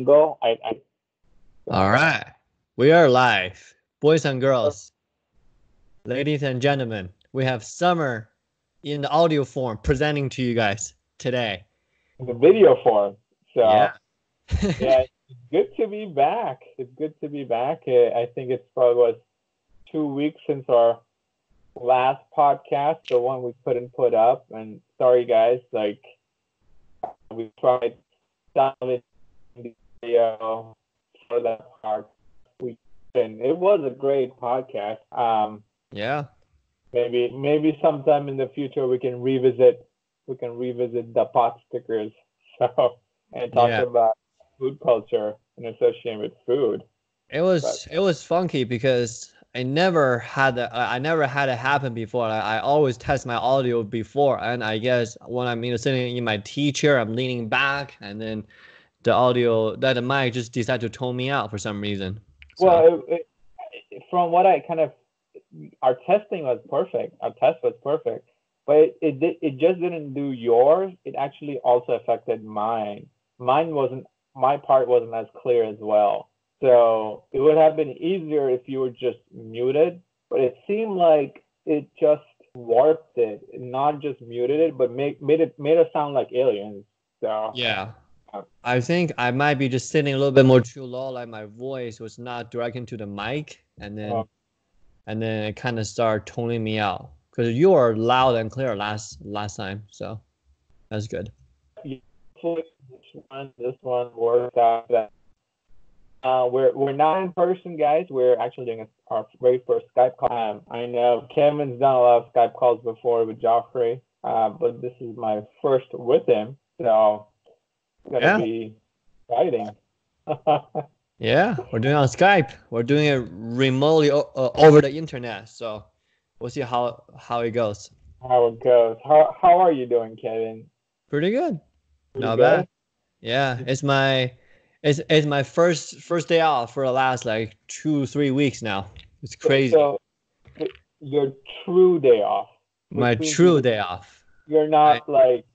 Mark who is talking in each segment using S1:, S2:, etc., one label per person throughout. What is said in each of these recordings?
S1: Go.
S2: All right. We are live. Boys and girls, ladies and gentlemen, we have Summer in the audio form presenting to you guys today.
S1: The video form. So,
S2: Yeah.
S1: yeah, it's good to be back. It's good to be back. I think it's probably was 2 weeks since our last podcast, the one we couldn't put up. And sorry, guys, like we tried downloading the video for that part. And it was a great podcast.
S2: Yeah.
S1: Maybe sometime in the future we can revisit the pot stickers. So and talk
S2: Yeah.
S1: about food culture and associated with food.
S2: It was funky because I never had it happen before. I always test my audio before, and I guess when I'm sitting in my tea chair, I'm leaning back, and then the mic just decided to tone me out for some reason. So
S1: Well, from what I kind of, our testing was perfect. Our test was perfect, but it just didn't do yours. It actually also affected mine. My part wasn't as clear as well. So it would have been easier if you were just muted, but it seemed like it just warped it, not just muted it, but made us sound like aliens. So
S2: yeah.
S1: uh,
S2: I think I might be just sitting a little bit more too low, like my voice was not directing to the mic, and
S1: uh,
S2: then it kind of started toning me out because you were loud and clear last time, so that's good.
S1: hopefully this one worked out. We're not in person, guys. We're actually doing our very first Skype call. I know Kevin's done a lot of Skype calls before with Joffrey, but this is my first with him, so it's gonna
S2: Yeah,
S1: be exciting.
S2: yeah, we're doing it on Skype. We're doing it remotely over the internet, so we'll see how it goes.
S1: How it goes. How are you doing, Kevin?
S2: Pretty good,
S1: Pretty
S2: not bad.
S1: good.
S2: Yeah, it's my first day off for the last like 2-3 weeks now. It's crazy.
S1: So your true day off, which
S2: My
S1: means
S2: true day off.
S1: you're
S2: I
S1: not like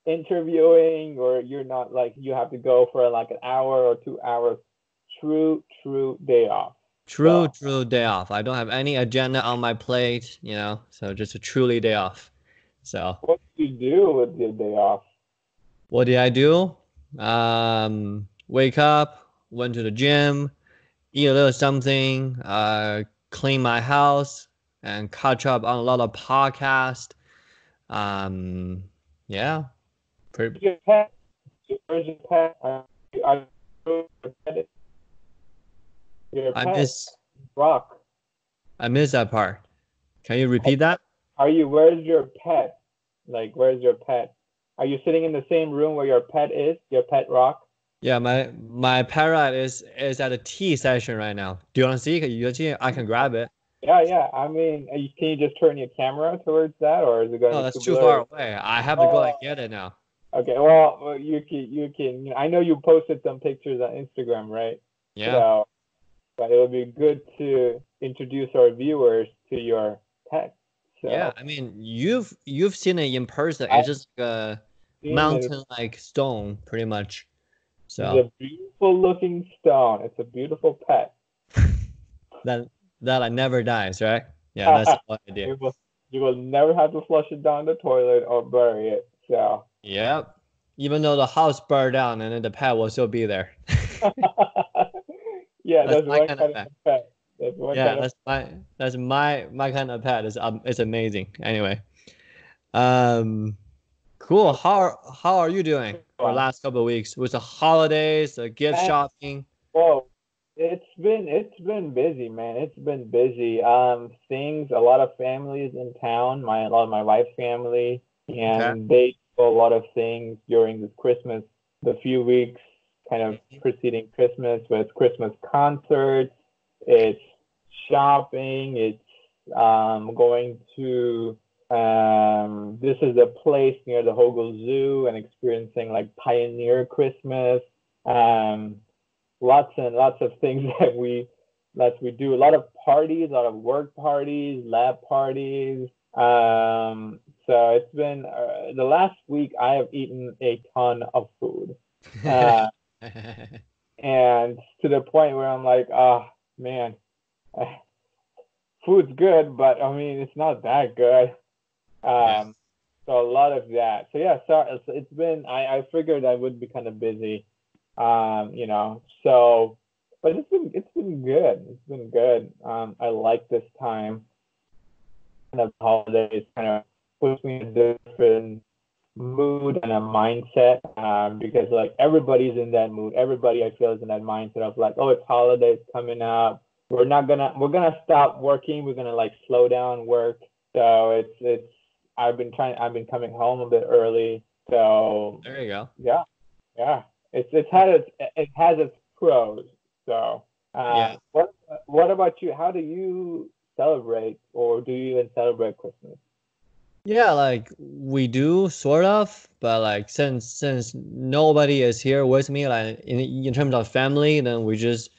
S1: interviewing, or you're not like you have to go for like an hour or 2 hours. True day off.
S2: True,
S1: So
S2: true day off. I don't have any agenda on my plate, so just a truly day off. So,
S1: what do you do with your day off?
S2: what did I do? Wake up, went to the gym, eat a little something, clean my house, and catch up on a lot of podcasts. Um, yeah, pretty,
S1: Your pet, where's your pet? Are you your
S2: I
S1: pet
S2: miss
S1: rock?
S2: I miss that part. Can you repeat that?
S1: Are you? Where's your pet? Like, where's your pet? Are you sitting in the same room where your pet is? Your pet rock?
S2: Yeah, my parrot is at a tea session right now. Do you want to see? I can grab it.
S1: Yeah. I mean, can you just turn your camera towards that, or is it going
S2: No,
S1: to be
S2: that's
S1: too
S2: too far
S1: blurry?
S2: away. I have to go
S1: Oh,
S2: and get it now.
S1: okay. Well, you can. I know you posted some pictures on Instagram, right?
S2: Yeah.
S1: So, but it would be good to introduce our viewers to your pet.
S2: Yeah.
S1: So
S2: I mean, you've seen it in person.
S1: I've
S2: It's just like a
S1: seen it.
S2: mountain-like stone, pretty much.
S1: It's
S2: So
S1: a beautiful looking stone. It's a beautiful pet.
S2: that that like never dies, right? Yeah, that's the whole idea.
S1: you will you will never have to flush it down the toilet or bury it. So
S2: Yep. Even though the house burned down, and then the pet will still be there.
S1: yeah,
S2: That's
S1: that's
S2: my
S1: one
S2: kind of
S1: kind
S2: pet.
S1: of pet. That's one
S2: Yeah,
S1: kind of
S2: that's my kind of pet. It's amazing. Anyway, um, cool. How are you doing for the
S1: one.
S2: last couple of weeks with the holidays, the gift
S1: And
S2: shopping?
S1: whoa, it's been busy, man. It's been busy. Things, a lot of families in town. A lot of my wife's family,
S2: Okay.
S1: and they do a lot of things during this Christmas. The few weeks kind of preceding Christmas, with Christmas concerts. It's shopping. It's going to this is a place near the Hogle Zoo and experiencing like Pioneer Christmas. Um, Lots and lots of things that we do. A lot of parties, a lot of work parties, lab parties. So it's been the last week I have eaten a ton of food. Uh, and to the point where I'm like, oh man, food's good, but I mean it's not that good.
S2: Yeah.
S1: Um, so a lot of that. So yeah, so it's been. I figured I would be kind of busy, So, but it's been good. It's been good. I like this time. Kind of holidays kind of puts me in a different mood and a mindset. Because like everybody's in that mood. Everybody I feel is in that mindset of like, oh, it's holidays coming up. We're gonna stop working. We're gonna like slow down work. So it's I've been coming home a bit early. So
S2: There you go.
S1: yeah, yeah. It has its pros. So
S2: Yeah.
S1: what about you? How do you celebrate, or do you even celebrate Christmas?
S2: Yeah, like we do sort of, but like since nobody is here with me, like in terms of family, then we just,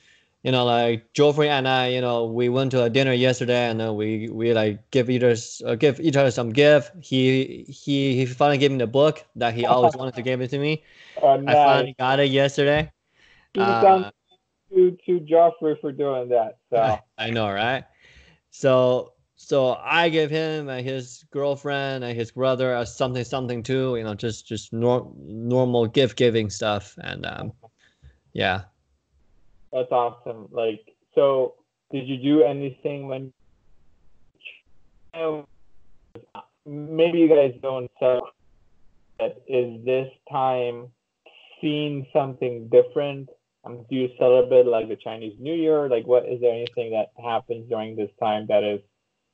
S2: like Geoffrey and I, we went to a dinner yesterday, and then we like give each other some gift. He finally gave me the book that he always wanted to give it to me. I
S1: Nice.
S2: finally got it yesterday.
S1: Two thumbs
S2: Uh,
S1: to Joffrey for doing that. So
S2: I know, right? So I gave him and his girlfriend and his brother something something too. Just normal gift giving stuff. And yeah.
S1: that's awesome. Like, so did you do anything when maybe you guys don't celebrate? Is this time seeing something different? Do you celebrate like the Chinese New Year? Like, what is there anything that happens during this time that is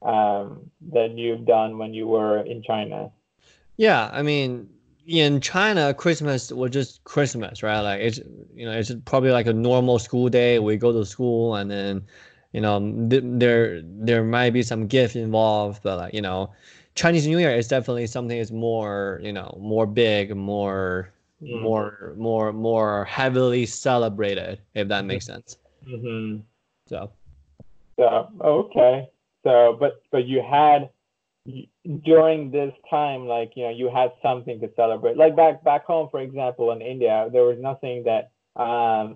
S1: that you've done when you were in China?
S2: Yeah, I mean, in China, Christmas was just Christmas, right? Like it's probably like a normal school day. We go to school, and then, there might be some gift involved, but like, Chinese New Year is definitely something is more, more big,
S1: Mm.
S2: more heavily celebrated, if that makes sense.
S1: Mm-hmm.
S2: So
S1: So okay. So but you had during this time, like you had something to celebrate. Like back home, for example, in India, there was nothing that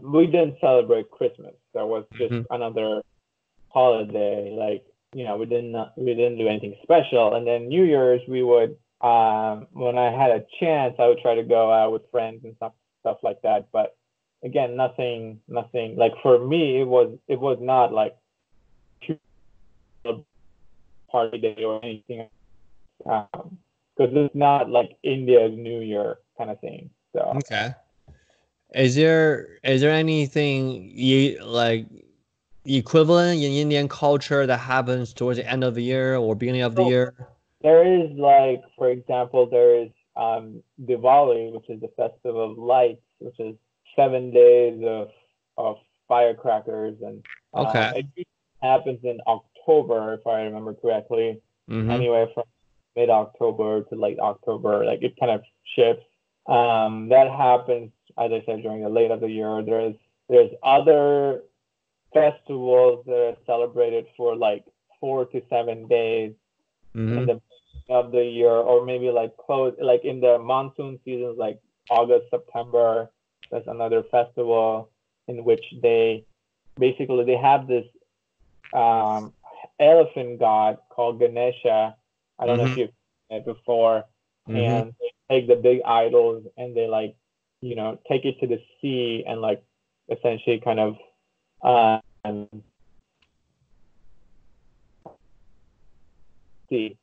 S1: we didn't celebrate Christmas. That was just
S2: mhm.
S1: another holiday. Like we didn't do anything special. And then New Year's, we would when I had a chance, I would try to go out with friends and stuff like that. But again, nothing. Like for me, it was not like a party day or anything, because it's not like India's New Year kind of thing. So
S2: Okay. Is there anything like equivalent in Indian culture that happens towards the end of the year or beginning of the
S1: so
S2: year?
S1: there is like, for example, there is Diwali, which is the festival of lights, which is 7 days of firecrackers, and
S2: Okay.
S1: it usually happens in October, if I remember correctly.
S2: Mm-hmm.
S1: Anywhere from mid October to late October, like it kind of shifts. That happens, as I said, during the late of the year. There's other festivals that are celebrated for like 4 to 7 days in
S2: Mm-hmm.
S1: the beginning of the year, or maybe like close, like in the monsoon seasons, like August, September. That's another festival in which they have this um, elephant god called Ganesha. I don't know if
S2: Mm-hmm.
S1: you've seen it before.
S2: Mm-hmm.
S1: And they take the big idols and they like, take it to the sea and like essentially kind of um, sea,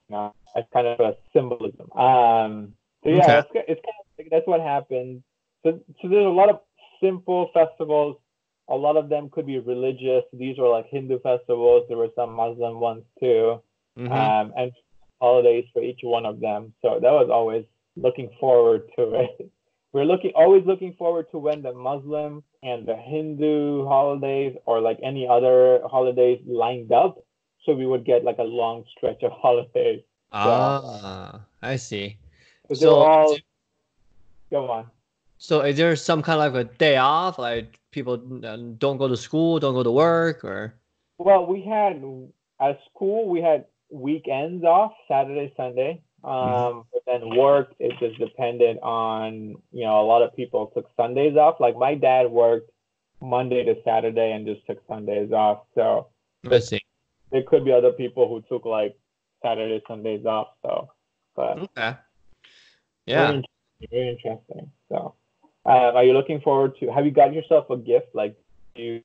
S1: as kind of a symbolism. So yeah,
S2: Okay.
S1: it's kind of like, that's what happens. So there's a lot of simple festivals. A lot of them could be religious. These were like Hindu festivals. There were some Muslim ones too,
S2: Mm-hmm.
S1: and holidays for each one of them. So that was always looking forward to it. We're always looking forward to when the Muslim and the Hindu holidays or like any other holidays lined up, so we would get like a long stretch of holidays. So
S2: I see.
S1: they were
S2: So
S1: all go on.
S2: so is there some kind of like a day off, like people don't go to school, don't go to work, or?
S1: Well, we had at school we had weekends off, Saturday, Sunday.
S2: Mm-hmm.
S1: But then work, it just depended on, a lot of people took Sundays off. Like my dad worked Monday to Saturday and just took Sundays off. So
S2: Let's see.
S1: there could be other people who took like Saturday, Sundays off. So, but
S2: Okay.
S1: very
S2: Yeah.
S1: interesting, very interesting. So, are you looking forward to? Have you got yourself a gift? Like you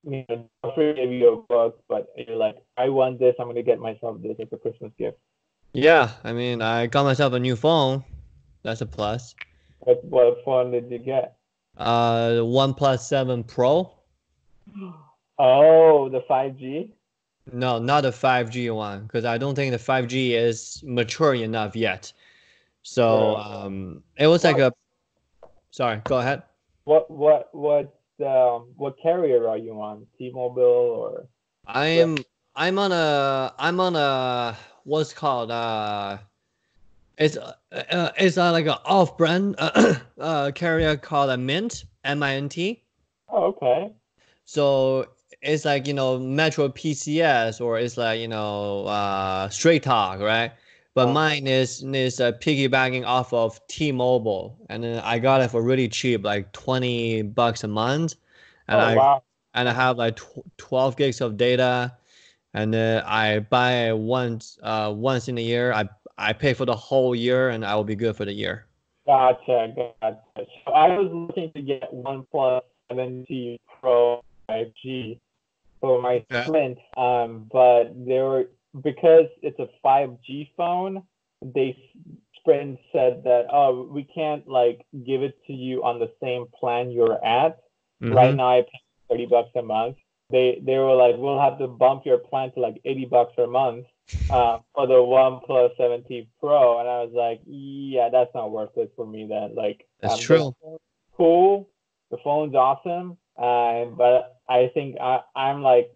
S1: gave you a book, but you're like, I want this. I'm gonna get myself this as a Christmas gift.
S2: Yeah. I mean, I got myself a new phone. That's a plus.
S1: What phone did you get?
S2: OnePlus 7 Pro.
S1: Oh, the 5G.
S2: No, not the 5G one, because I don't think the 5G is mature enough yet. So
S1: True.
S2: it was like a. Sorry, go ahead.
S1: What carrier are you on? T-Mobile or?
S2: I'm I'm on a what's called it's like an off-brand carrier called a Mint, MINT.
S1: Oh, okay.
S2: So it's like Metro PCS, or it's like Straight Talk, right? But mine is piggybacking off of T-Mobile, and then I got it for really cheap, like $20 a month, and
S1: Oh,
S2: I
S1: wow.
S2: and I have like 12 gigs of data, and then I buy it once in a year. I pay for the whole year, and I will be good for the year.
S1: Gotcha. So I was looking to get OnePlus 7T Pro 5G for my
S2: Okay.
S1: Sprint, but because it's a 5G phone, they Sprint said that, oh, we can't like give it to you on the same plan you're at. Right
S2: Mm-hmm.
S1: now I pay $30 a month. They were like, we'll have to bump your plan to like $80 a month for the OnePlus 7T Pro, and I was like, yeah, that's not worth it for me then. Like,
S2: That's
S1: the
S2: true.
S1: phone's cool, the phone's awesome, but I think I'm like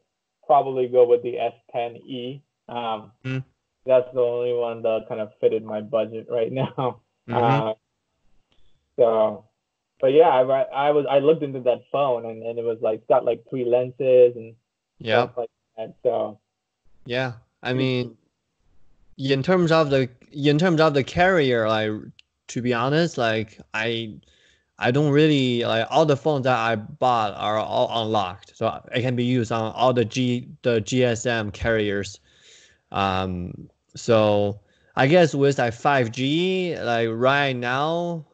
S1: probably go with the S10e.
S2: Mm-hmm.
S1: That's the only one that kind of fitted my budget right now.
S2: Mm-hmm.
S1: So, but yeah, I looked into that phone, and it was like it's got like three lenses and stuff
S2: Yep.
S1: like that. So
S2: Yeah. I
S1: pretty
S2: mean,
S1: cool.
S2: in terms of the carrier, like, to be honest, like I don't really like, all the phones that I bought are all unlocked, so it can be used on all the GSM carriers. So I guess with like 5G, like right now,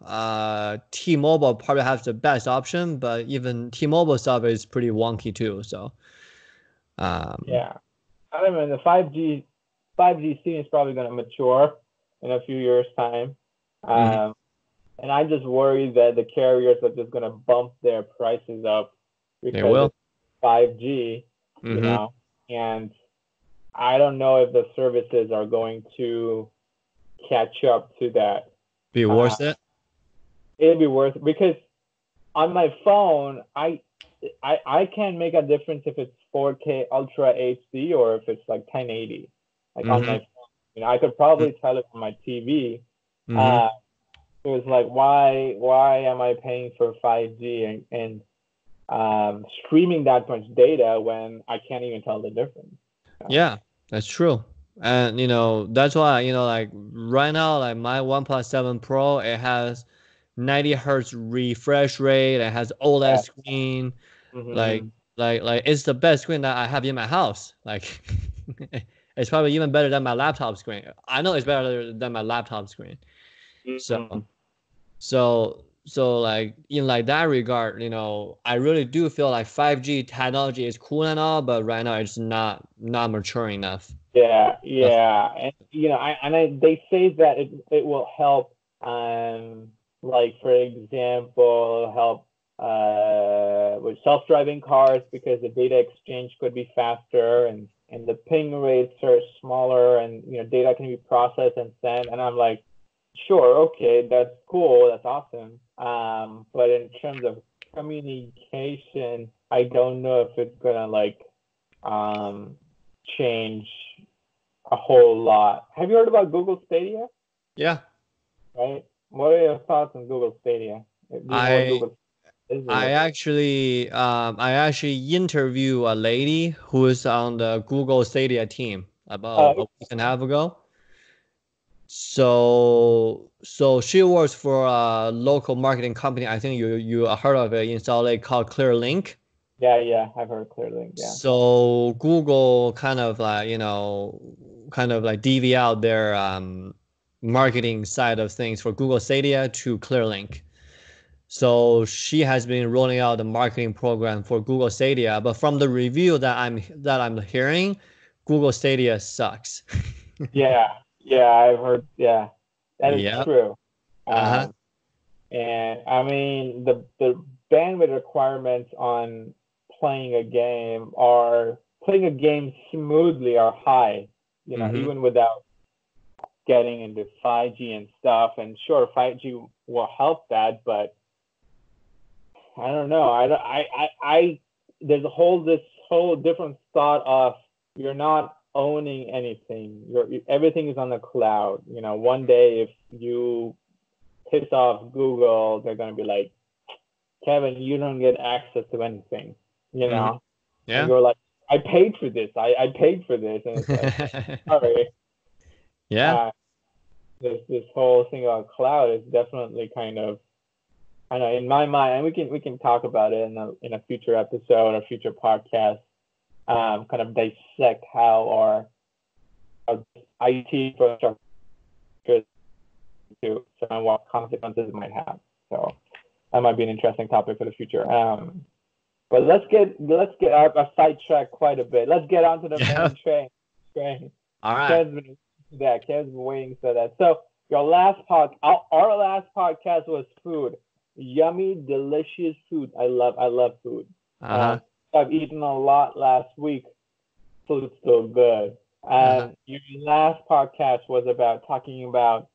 S2: T-Mobile probably has the best option, but even T-Mobile stuff is pretty wonky too. So um,
S1: Yeah. I don't know. The 5G scene is probably going to mature in a few years' time.
S2: mhm,
S1: Um, and I just worry that the carriers are just going to bump their prices up
S2: they
S1: because
S2: will.
S1: it's 5G,
S2: Hmm.
S1: and I don't know if the services are going to catch up to that.
S2: Be
S1: Uh,
S2: worth it.
S1: It'd be worth it because on my phone, I can make a difference if it's 4K Ultra HD or if it's like 1080, like on my
S2: Hmm.
S1: phone. I could probably tell it on my TV.
S2: Hmm.
S1: Uh, it was like, why am I paying for 5G and streaming that much data when I can't even tell the difference? So,
S2: Yeah, that's true. And that's why, like right now, like my OnePlus 7 Pro, it has 90 hertz refresh rate, it has OLED
S1: yeah.
S2: screen, like
S1: Mm-hmm.
S2: like it's the best screen that I have in my house. Like it's probably even better than my laptop screen. I know it's better than my laptop screen. So
S1: Mm-hmm.
S2: so like in like that regard, I really do feel like 5G technology is cool and all, but right now it's not mature enough.
S1: Yeah, and they say that it will help, like for example, help with self-driving cars because the data exchange could be faster and the ping rates are smaller and data can be processed and sent. And I'm like, sure, okay, that's cool, that's awesome. But in terms of communication, I don't know if it's gonna like um change a whole lot. Have you heard about Google Stadia?
S2: Yeah.
S1: Right? What are your thoughts on Google Stadia? Do you know what
S2: I
S1: Google is
S2: I
S1: or?
S2: actually interview a lady who is on the Google Stadia team about
S1: Uh,
S2: a week and a half ago. So she works for a local marketing company. I think you heard of it in Salt Lake called ClearLink.
S1: Yeah, I've heard clearly. Yeah.
S2: So Google kind of like, kind of like deviate out their marketing side of things for Google Stadia to ClearLink. So she has been rolling out the marketing program for Google Stadia, but from the review that I'm hearing, Google Stadia sucks.
S1: Yeah, I've heard. Yeah, that is
S2: Yep.
S1: true.
S2: Uh-huh.
S1: Um, and I mean the bandwidth requirements on playing a game smoothly are high.
S2: Mm-hmm.
S1: Even without getting into 5G and stuff. And sure, 5G will help that, but I don't know. There's this whole different thought of you're not owning anything. Everything is on the cloud. One day if you piss off Google, they're gonna be like, Kevin, you don't get access to anything.
S2: Mm-hmm.
S1: And
S2: Yeah.
S1: you're like, I paid for this. I paid for this, and it's like, sorry.
S2: Yeah.
S1: Uh, this whole thing about cloud is definitely kind of, I know, in my mind, and we can talk about it in a future episode or future podcast. Kind of dissect how our IT infrastructure to and what consequences it might have. So that might be an interesting topic for the future. But let's get our sidetracked quite a bit. Let's get onto the
S2: Yeah.
S1: main train.
S2: All right.
S1: Kevin's been waiting for that. So our last podcast was food, yummy, delicious food. I love food.
S2: Uh-huh.
S1: I've eaten a lot last week. Food's still good.
S2: Uh-huh.
S1: And your last podcast was about talking about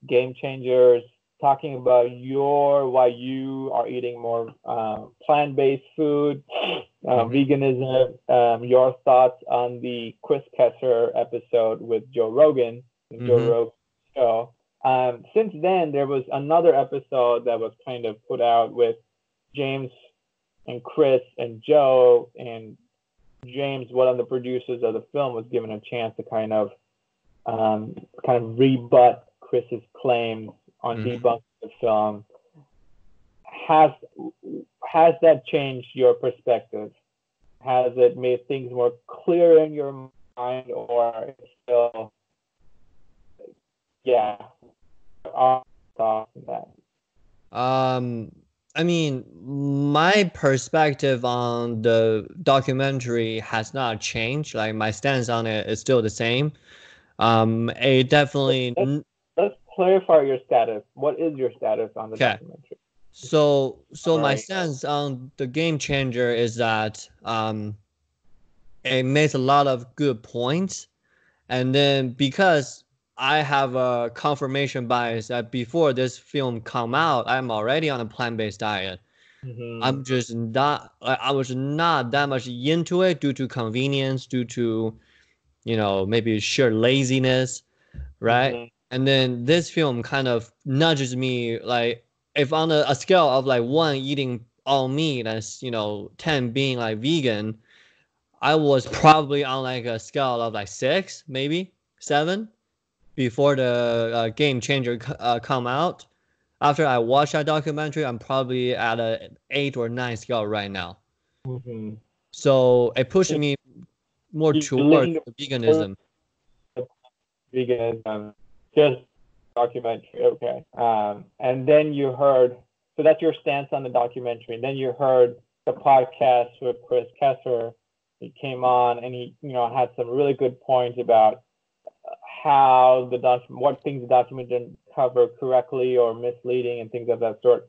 S1: game changers, talking about why you are eating more plant-based food,
S2: Mm-hmm.
S1: veganism, your thoughts on the Chris Kessler episode with Joe Rogan, the Joe
S2: Mm-hmm.
S1: Rogan show. Since then, there was another episode that was kind of put out with James and Chris and Joe, and James, one of the producers of the film, was given a chance to kind of rebut Chris's claims on
S2: Mm-hmm.
S1: debunking the film. Has that changed your perspective? Has it made things more clear in your mind, or still, yeah, our thoughts on that?
S2: I mean, my perspective on the documentary has not changed. Like my stance on it is still the same. It definitely
S1: Let's clarify your status. What is your status on the
S2: okay.
S1: documentary?
S2: So my
S1: Summary.
S2: stance on the game changer is that it makes a lot of good points, and then because I have a confirmation bias that before this film come out, I'm already on a plant-based diet.
S1: Mm-hmm.
S2: I'm just not. I was not that much into it due to convenience, due to maybe sheer laziness, right?
S1: Mm-hmm.
S2: And then this film kind of nudges me like if on a scale of like 1 eating all meat and 10 being like vegan, I was probably on like a scale of like 6, maybe 7 before the game changer come out. After I watched that documentary, I'm probably at a 8 or 9 scale right now.
S1: Mm-hmm.
S2: So it pushed me more
S1: You
S2: towards
S1: lean
S2: the
S1: towards
S2: veganism.
S1: veganism, just documentary. Okay. And then you heard, so that's your stance on the documentary. And then you heard the podcast with Chris Kessler. He came on and he, had some really good points about how what things the document didn't cover correctly or misleading and things of that sort.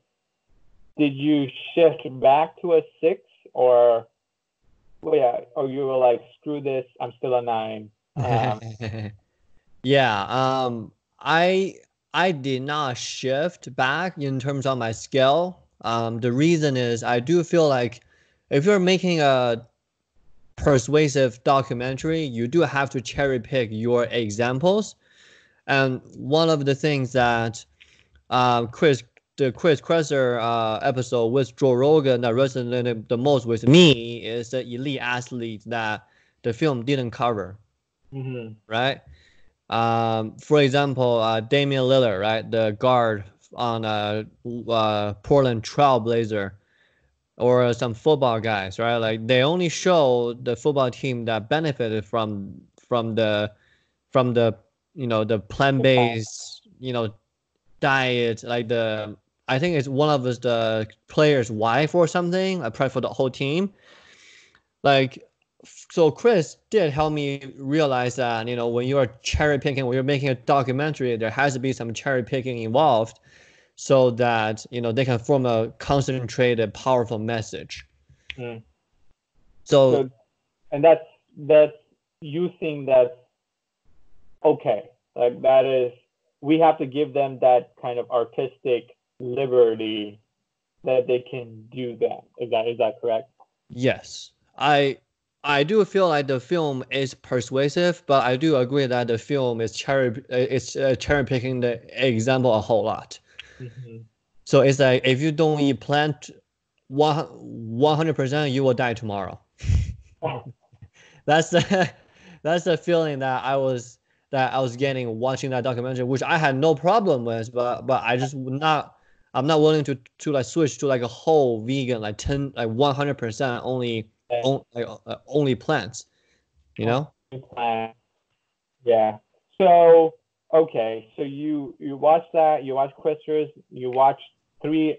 S1: Did you shift back to a 6, or, well, yeah, or you were like, screw this, I'm still a 9?
S2: Yeah, I did not shift back in terms of my scale. The reason is I do feel like if you're making a persuasive documentary, you do have to cherry pick your examples. And one of the things that the Chris Kresser episode with Joe Rogan that resonated the most with me is the elite athlete that the film didn't cover,
S1: Mm-hmm.
S2: right? For example, Damian Lillard, right, the guard on Portland Trail Blazer, or some football guys, right? Like they only show the football team that benefited from the the plant-based diet, like I think it's one of the player's wife or something. I probably for the whole team. Like, so Chris did help me realize that when you are cherry picking, when you're making a documentary, there has to be some cherry picking involved, so that they can form a concentrated, powerful message.
S1: Mm.
S2: So,
S1: and that's you think that's okay. Like that is, we have to give them that kind of artistic liberty that they can do that. Is that correct?
S2: yes, I do feel like the film is persuasive, but I do agree that the film is cherry picking the example a whole lot.
S1: Mm-hmm.
S2: So it's like if you don't eat plant 100%, you will die tomorrow. That's the that's the feeling that I was getting watching that documentary, which I had no problem with, but I'm not willing to like switch to like a whole vegan, like 100% only plants, you know?
S1: Yeah. So okay, so you watch that, you watch Questers, you watch three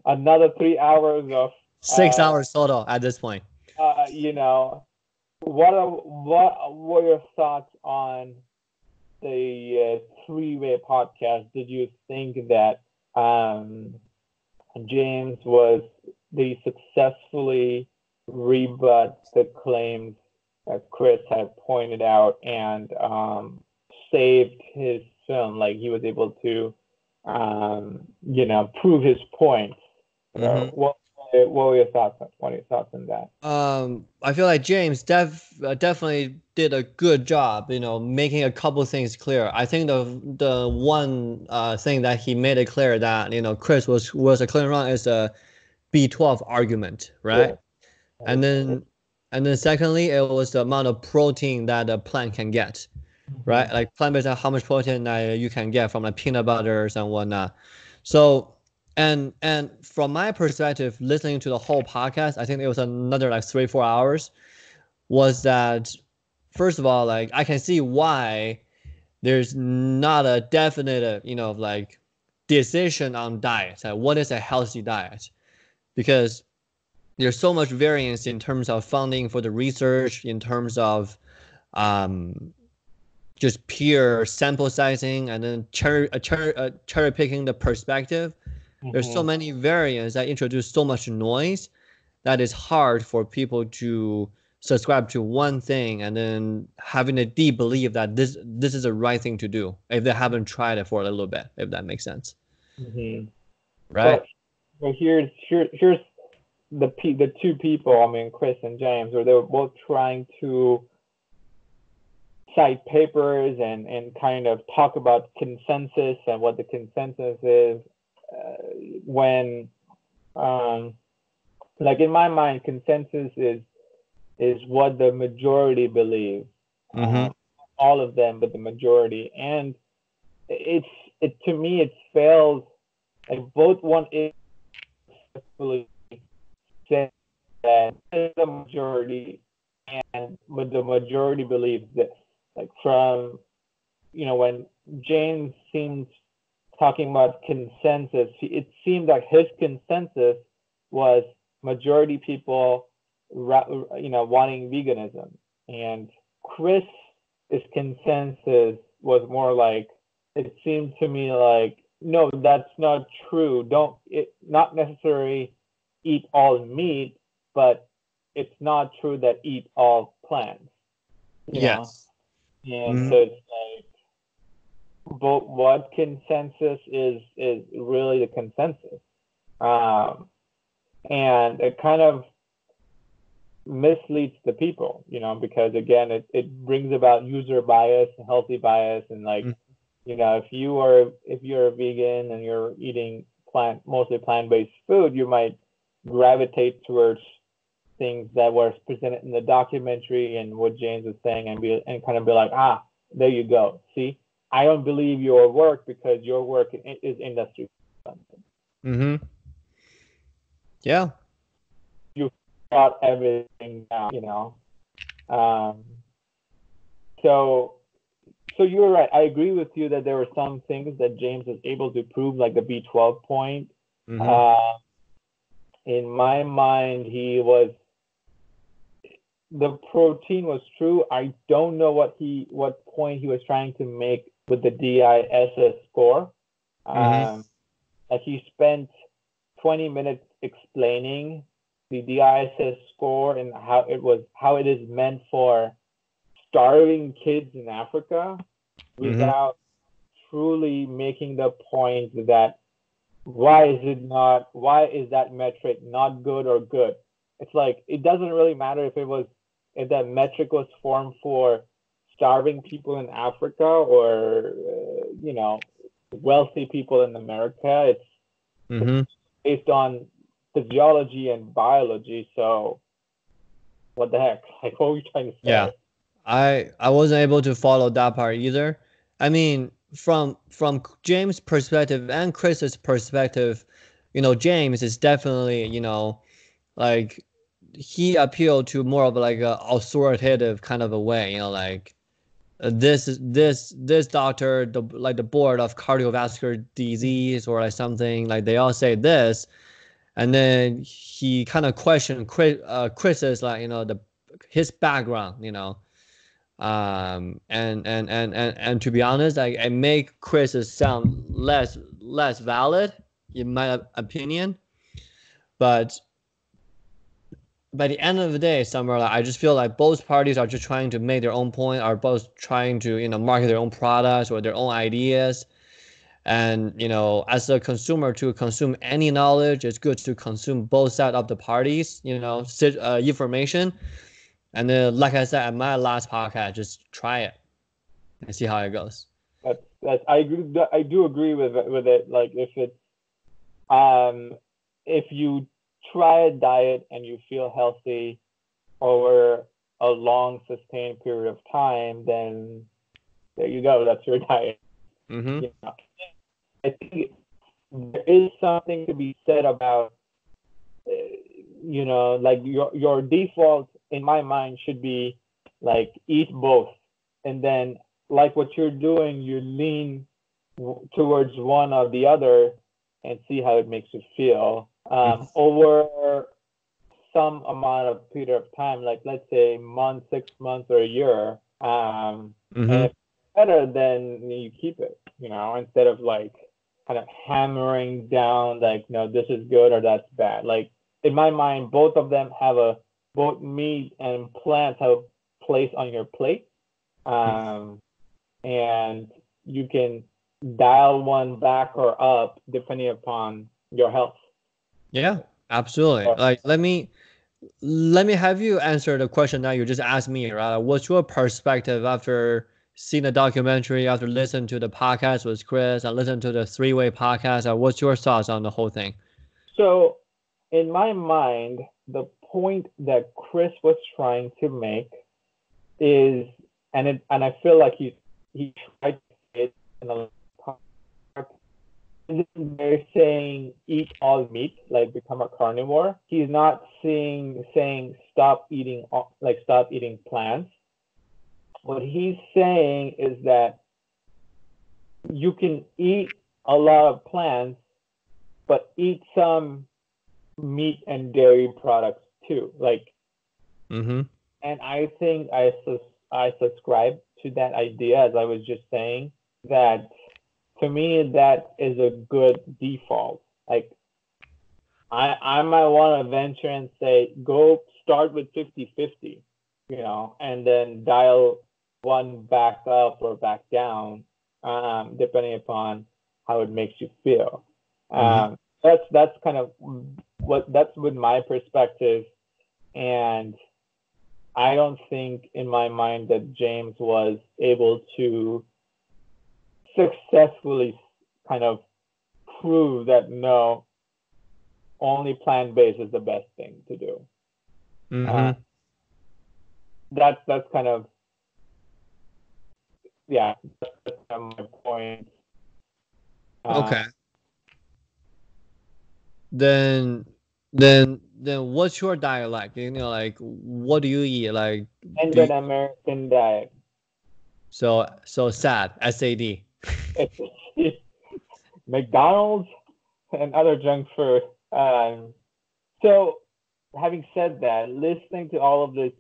S1: another 3 hours of
S2: 6 hours total at this point.
S1: you know, what were your thoughts on the three-way podcast? Did you think that James was they successfully rebut the claims that Chris had pointed out and saved his film? Like he was able to, prove his points.
S2: Mm-hmm.
S1: What were your thoughts? What are your thoughts on that?
S2: I feel like James definitely did a good job, making a couple things clear. I think the one thing that he made it clear that Chris was a clear run is a B12 argument, right?
S1: Sure.
S2: And then secondly, it was the amount of protein that a plant can get, right?
S1: Mm-hmm.
S2: Like plant-based, how much protein that you can get from like peanut butters and whatnot. So, and from my perspective, listening to the whole podcast, I think it was another like 3-4 hours. Was that first of all, like I can see why there's not a definite, like decision on diet. Like what is a healthy diet? Because there's so much variance in terms of funding for the research, in terms of um, just pure sample sizing, and then cherry picking the perspective. There's so
S1: Mm-hmm.
S2: many variants that introduce so much noise that it's hard for people to subscribe to one thing and then having a deep belief that this is the right thing to do if they haven't tried it for a little bit, if that makes sense.
S1: Mm-hmm.
S2: Right?
S1: Well, here's the two people. I mean, Chris and James, where they were both trying to cite papers and kind of talk about consensus and what the consensus is. When like in my mind, consensus is what the majority believe.
S2: Mm-hmm.
S1: All of them, but the majority, and it's it to me it fails. Like both one is successfully said that the majority, and but the majority believes this. Like from when James seemed talking about consensus, it seemed like his consensus was majority people, wanting veganism, and Chris's consensus was more like, it seemed to me like, no, that's not true. Not necessarily eat all meat, but it's not true that eat all plants. You know,
S2: Yes.
S1: and
S2: Mm-hmm.
S1: so it's like, but what consensus is really the consensus, um, and it kind of misleads the people, because again, it brings about user bias, healthy bias, and like, if you're a vegan and you're eating mostly plant-based food, you might gravitate towards things that were presented in the documentary and what James was saying, and kind of be like, There you go. See, I don't believe your work because your work is industry.
S2: Mm-hmm. Yeah.
S1: You got everything down, Um, so so you're right. I agree with you that there were some things that James was able to prove, like the B12 point.
S2: Mm-hmm.
S1: In my mind, the protein was true. I don't know what point he was trying to make with the DISS score.
S2: Mm-hmm.
S1: Like he spent 20 minutes explaining the DISS score and how it is meant for starving kids in Africa
S2: Mm-hmm.
S1: without truly making the point that why is that metric not good or good. It's like it doesn't really matter if that metric was formed for starving people in Africa or wealthy people in America. It's
S2: Mm-hmm.
S1: based on physiology and biology. So what the heck? Like, what were you trying to
S2: Yeah.
S1: say?
S2: I wasn't able to follow that part either. I mean, from James' perspective and Chris's perspective, James is definitely, like he appealed to more of like a authoritative kind of a way, like this doctor, the board of cardiovascular disease or like something, like they all say this, and then he kind of questioned Chris's, like his background, and to be honest, like it make Chris's sound less valid in my opinion, but by the end of the day, somewhere like I just feel like both parties are just trying to make their own point, are both trying to market their own products or their own ideas. And as a consumer, to consume any knowledge, it's good to consume both sides of the parties, information. And then, like I said at my last podcast, just try it and see how it goes.
S1: That's I agree. I do agree with it. Like um if you try a diet and you feel healthy over a long sustained period of time, then there you go. That's your diet.
S2: Mm-hmm.
S1: I think there is something to be said about like your default in my mind should be like eat both, and then like what you're doing, you lean towards one or the other and see how it makes you feel over some amount of period of time, like let's say month, 6 months, or a year. And
S2: Mm-hmm.
S1: if it's better, then you keep it, instead of like kind of hammering down like, no, this is good or that's bad. Like in my mind, both meat and plants have a place on your plate. Um, and you can dial one back or up depending upon your health.
S2: Yeah, absolutely. Like let me have you answer the question that you just asked me, right? What's your perspective after seeing the documentary, after listening to the podcast with Chris, and listen to the three-way podcast? What's your thoughts on the whole thing?
S1: So, in my mind, the point that Chris was trying to make is, and I feel like he tried to say it in a they're saying eat all meat, like become a carnivore. He's not saying stop eating plants. What he's saying is that you can eat a lot of plants, but eat some meat and dairy products too. Like,
S2: Mm-hmm.
S1: and I think I subscribe to that idea, as I was just saying, that to me that is a good default. Like I might want to venture and say go start with 50-50, and then dial one back up or back down, depending upon how it makes you feel.
S2: Mm-hmm.
S1: That's kind of that's with my perspective, and I don't think in my mind that James was able to successfully kind of prove that no, only plant-based is the best thing to do. Uh,
S2: Mm-hmm.
S1: that's kind of yeah, that's kind of my point.
S2: Okay. Then then what's your diet like? You know, like what do you eat? Like do you,
S1: Standard American diet.
S2: so sad, SAD.
S1: It's McDonald's and other junk food. So, having said that, listening to all of this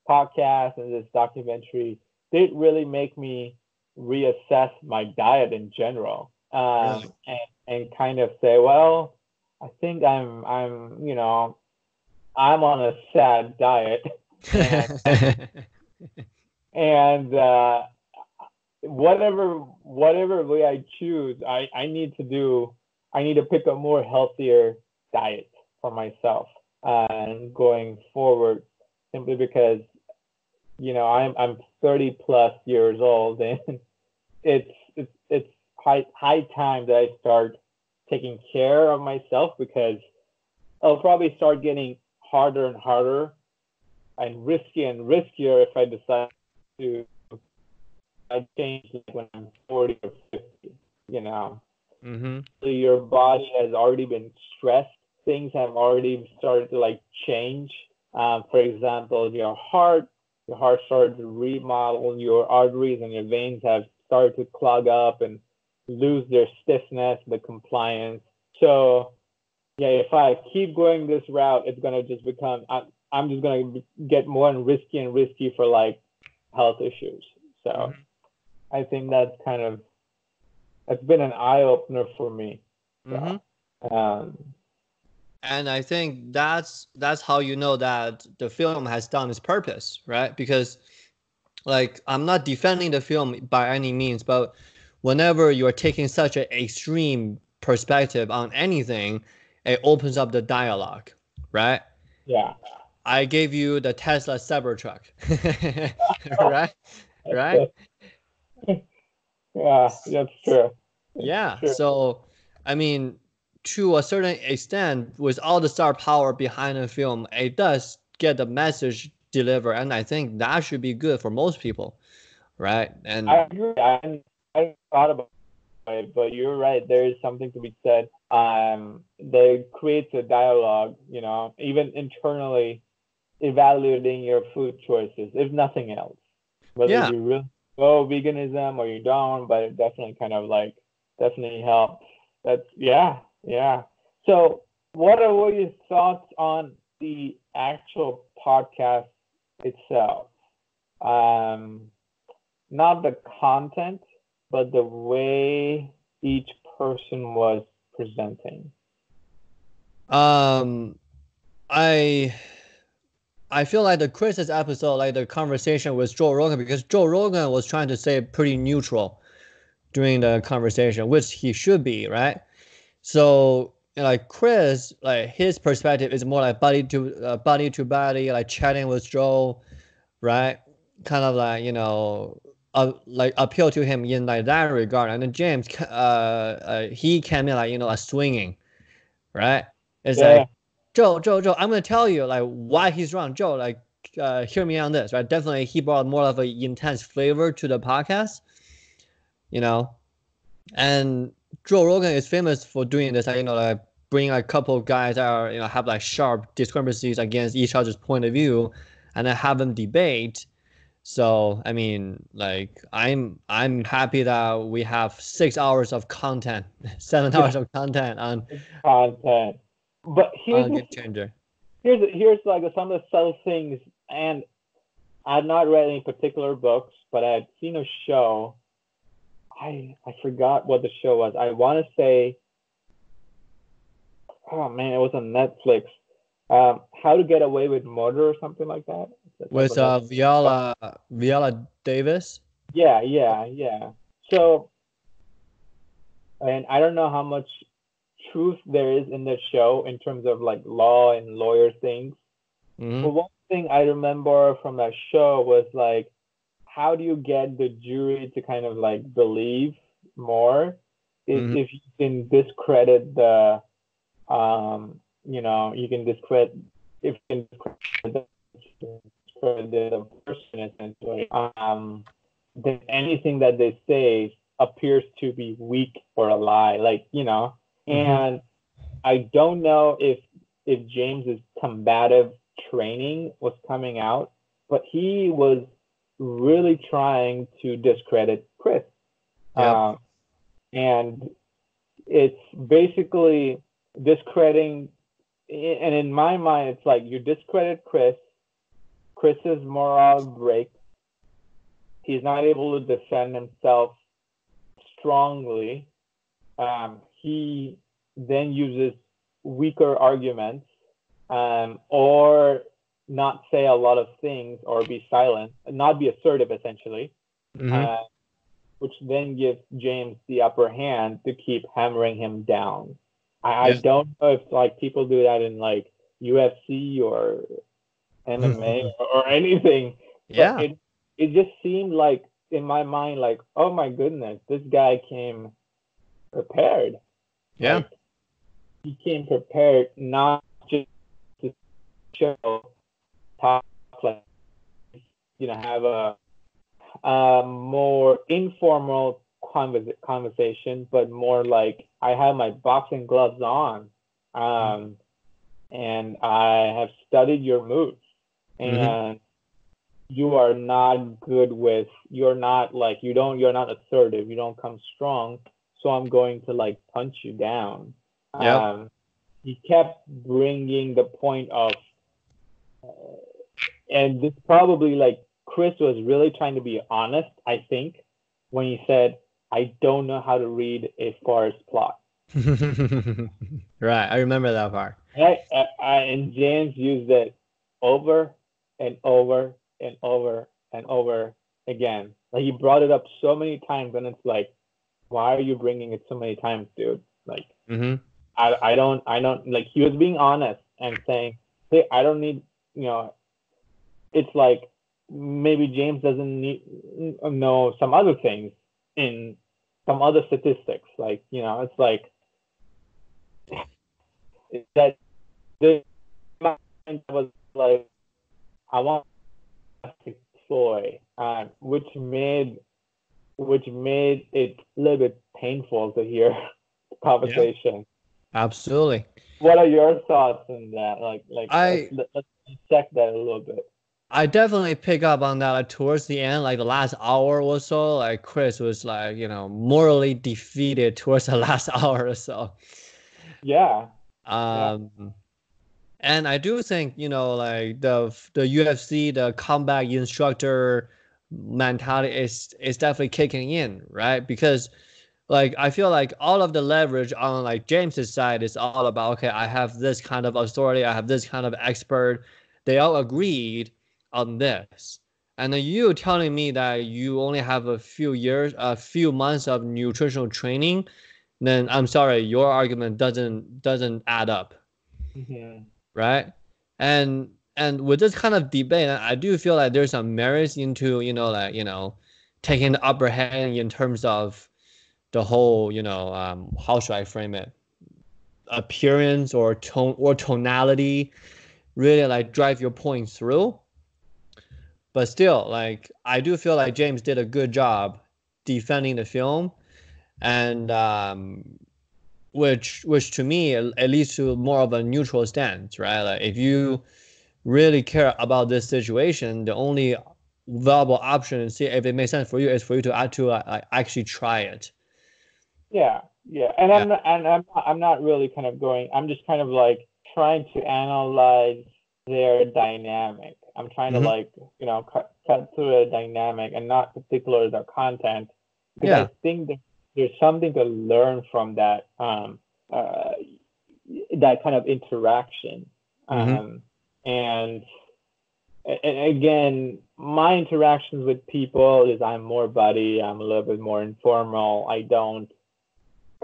S1: podcast and this documentary did really make me reassess my diet in general,
S2: Really?
S1: and kind of say, well, I think I'm on a sad diet, and and whatever way I choose, I need to pick a more healthier diet for myself going forward, simply because I'm 30 plus years old, and it's high time that I start taking care of myself, because I'll probably start getting harder and harder and riskier if I decide to I change like when I'm 40 or 50. You know,
S2: Mm-hmm.
S1: so your body has already been stressed. Things have already started to like change. For example, your heart started to remodel. Your arteries and your veins have started to clog up and lose their stiffness, the compliance. So yeah, if I keep going this route, it's gonna just become I'm just gonna get more and risky for like health issues. So
S2: Mm-hmm.
S1: I think that's been an eye opener for me.
S2: Mm-hmm.
S1: So, um,
S2: And I think that's how you know that the film has done its purpose, right? Because like I'm not defending the film by any means, but whenever you are taking such an extreme perspective on anything, it opens up the dialogue, right?
S1: yeah,
S2: I gave you the Tesla Cybertruck, right? Right?
S1: yeah, that's true. That's
S2: Yeah.
S1: true.
S2: So, I mean, to a certain extent, with all the star power behind the film, it does get the message delivered, and I think that should be good for most people, right?
S1: I
S2: And
S1: agree. I thought about it, but you're right. There is something to be said. That creates a dialogue. Even internally evaluating your food choices, if nothing else, whether
S2: yeah,
S1: you really go veganism or you don't, but it definitely kind of like definitely helps. That's yeah, yeah. So, what are your thoughts on the actual podcast itself? Um, Not the content, but the way each person was presenting.
S2: um, I I feel like the Chris's episode, like the conversation with Joe Rogan, because Joe Rogan was trying to stay pretty neutral during the conversation, which he should be, right? So like Chris, like his perspective is more like body to body, like chatting with Joe, right? Kind of like like appeal to him in like that regard. And then James, he came in like a swinging, right? It's
S1: Yeah,
S2: like Joe, I'm gonna tell you like why he's wrong. Joe, like hear me on this, right? Definitely, he brought more of an intense flavor to the podcast, you know. And Joe Rogan is famous for doing this, like, like bring a couple of guys that are, have like sharp discrepancies against each other's point of view, and then have them debate. So I mean, like I'm happy that we have 6 hours of content, 7 hours
S1: yeah,
S2: of content
S1: content. But
S2: on Game Changer.
S1: here's like some of the subtle things, and I've not read any particular books, but I had seen a show. I forgot what the show was. I want to say, oh man, it was on Netflix. How to Get Away with Murder or something like that. It's like
S2: With
S1: on Netflix.
S2: Viola Davis.
S1: Yeah, yeah, yeah. So, and I don't know how much truth there is in the show in terms of like law and lawyer things. But
S2: Hmm.
S1: one thing I remember from that show was like, how do you get the jury to kind of like believe more? Is
S2: Hmm.
S1: if you can discredit you can discredit if you can discredit the person essentially. then anything that they say appears to be weak or a lie, like, and I don't know if James's combative training was coming out, but he was really trying to discredit Chris.
S2: Yep.
S1: And it's basically discrediting, and in my mind, it's like you discredit Chris's moral break. He's not able to defend himself strongly. He then uses weaker arguments, or not say a lot of things, or be silent, not be assertive, essentially, which then gives James the upper hand to keep hammering him down. I don't know if like people do that in like UFC or MMA or anything, but it just seemed like in my mind, like, oh my goodness, this guy came prepared.
S2: Yeah.
S1: Like, he came prepared not just to show top, like, have a more informal conversation, but more like I have my boxing gloves on, and I have studied your moves, and you are not good with, you're not assertive, you don't come strong, so I'm going to like punch you down. He kept bringing the point of, and this probably, like, Chris was really trying to be honest, I think, when he said, I don't know how to read a forest plot.
S2: Right, I remember that part.
S1: And James used it over and over and over and over again. Like, he brought it up so many times, and it's like, why are you bringing it so many times, dude? Like, I don't, like, he was being honest and saying, hey, I don't need, it's like maybe James doesn't know some other things in some other statistics. Like, it's like that this mind was like, I want to deploy, which made it a little bit painful to hear the conversation.
S2: Yep. Absolutely.
S1: What are your thoughts on that? Let's check that a little bit.
S2: I definitely pick up on that. Like, towards the end, like the last hour or so, like Chris was like, morally defeated towards the last hour or so.
S1: Yeah.
S2: And I do think, like the UFC, the combat instructor mentality is definitely kicking in, right? Because like I feel like all of the leverage on like James's side is all about, okay, I have this kind of authority, I have this kind of expert. They all agreed on this. And then you telling me that you only have a few months of nutritional training, then I'm sorry, your argument doesn't add up. Right? And with this kind of debate, I do feel like there's some merits into, taking the upper hand in terms of the whole, how should I frame it? Appearance or tone or tonality, really like drive your point through. But still, like, I do feel like James did a good job defending the film, and which to me at least to more of a neutral stance, right? Like, if you really care about this situation, the only viable option and see if it makes sense for you is for you to actually try it.
S1: Yeah, and I'm not really kind of going. I'm just kind of like trying to analyze their dynamic. I'm trying to like cut through a dynamic and not particularly the content, because I think that there's something to learn from that that kind of interaction. And again, my interactions with people is I'm more buddy. I'm a little bit more informal. I don't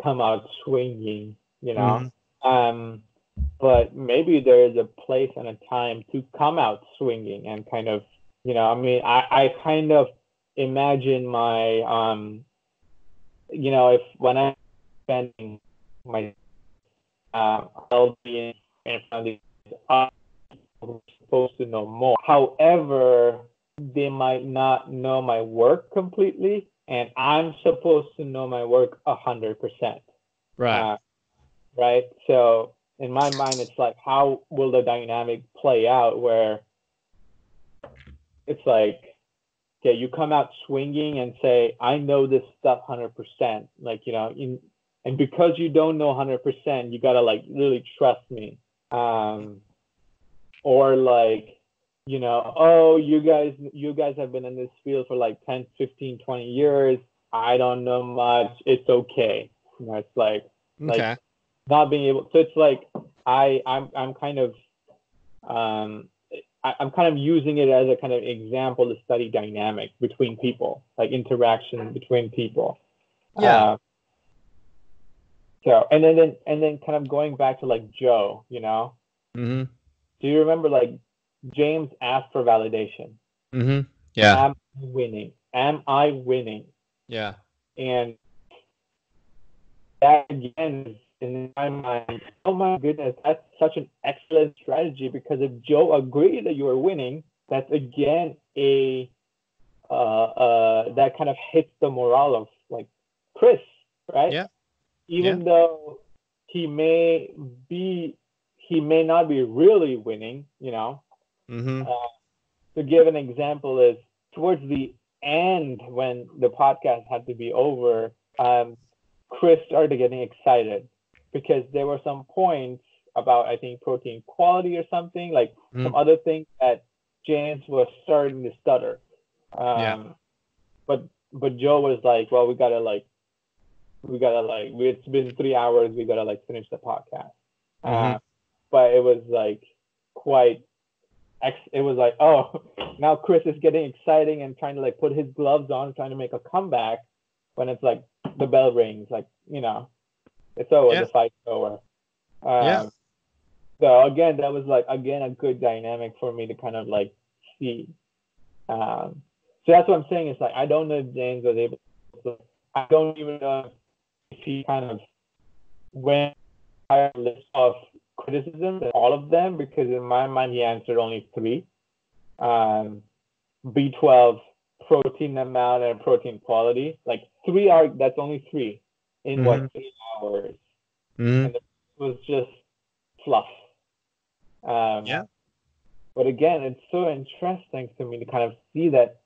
S1: come out swinging, but maybe there is a place and a time to come out swinging and kind of, I kind of imagine my, if when I'm spending my, I'll be in front of these supposed to know more. However, they might not know my work completely, and I'm supposed to know my work 100%.
S2: Right.
S1: Right. So in my mind, it's like, how will the dynamic play out where it's like, okay, you come out swinging and say, I know this stuff 100%. Like, and because you don't know 100%, you got to like really trust me. Or like, oh, you guys have been in this field for like 10, 15, 20 years. I don't know much. It's okay. It's like
S2: Okay.
S1: not being able. So it's like I'm kind of I'm kind of using it as a kind of example to study dynamic between people, like interaction between people.
S2: Yeah.
S1: So and then kind of going back to like Joe,
S2: Mm-hmm.
S1: Do you remember like James asked for validation?
S2: Mm-hmm. Yeah.
S1: Am I winning? Am I winning?
S2: Yeah.
S1: And that again is in my mind, oh my goodness, that's such an excellent strategy, because if Joe agreed that you were winning, that's again that kind of hits the morale of like Chris, right?
S2: Yeah.
S1: Even though he may not be really winning,
S2: Mm-hmm.
S1: To give an example is towards the end when the podcast had to be over, Chris started getting excited because there were some points about, I think, protein quality or something, like some other things that James was starting to stutter.
S2: Yeah.
S1: But Joe was like, well, it's been 3 hours, we gotta like finish the podcast.
S2: Mm-hmm.
S1: But it was like quite it was like, oh, now Chris is getting exciting and trying to like put his gloves on, trying to make a comeback, when it's like the bell rings, like, it's over,
S2: Yeah.
S1: the fight's over.
S2: Yeah.
S1: So again, that was like, again, a good dynamic for me to kind of like see. So that's what I'm saying. It's like, I don't know if James was able to, I don't even know if he kind of went a list of criticisms, all of them, because in my mind, he answered only 3. B12, protein amount, and protein quality. Like that's only 3 in
S2: Mm-hmm.
S1: 3 hours.
S2: Mm-hmm.
S1: And it was just fluff.
S2: Yeah.
S1: But again, it's so interesting to me to kind of see that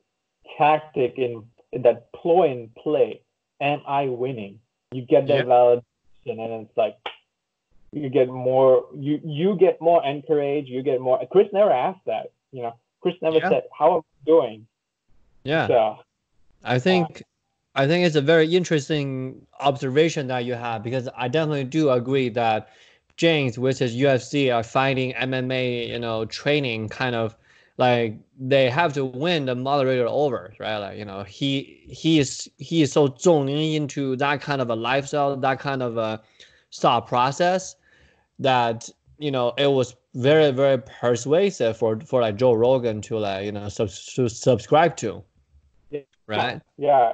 S1: tactic in that ploy in play. Am I winning? You get that
S2: Yeah.
S1: validation, and it's like you get more. You get more encouraged. You get more. Chris never asked that. Chris never
S2: Yeah.
S1: said, "How am I doing?"
S2: Yeah.
S1: So
S2: I think it's a very interesting observation that you have, because I definitely do agree that James versus UFC are fighting MMA, training kind of like they have to win the moderator over, right? Like, he is so zoned into that kind of a lifestyle, that kind of a thought process, that it was very, very persuasive for like Joe Rogan to like to subscribe to,
S1: yeah,
S2: right?
S1: yeah,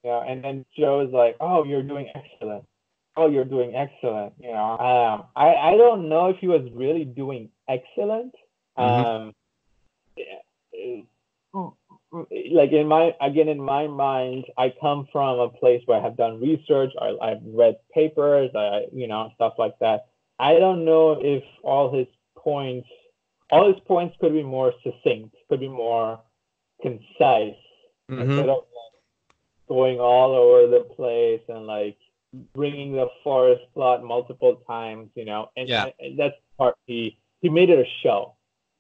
S1: yeah. And then Joe's like, "Oh, you're doing excellent. Oh, you're doing excellent." I don't know if he was really doing excellent.
S2: Mm-hmm.
S1: Um, like in my mind, I come from a place where I have done research. I've read papers. Stuff like that. I don't know if all his points could be more succinct, could be more concise,
S2: Mm-hmm.
S1: instead of going all over the place and like bringing the forest plot multiple times,
S2: Yeah.
S1: and that's part he made it a show.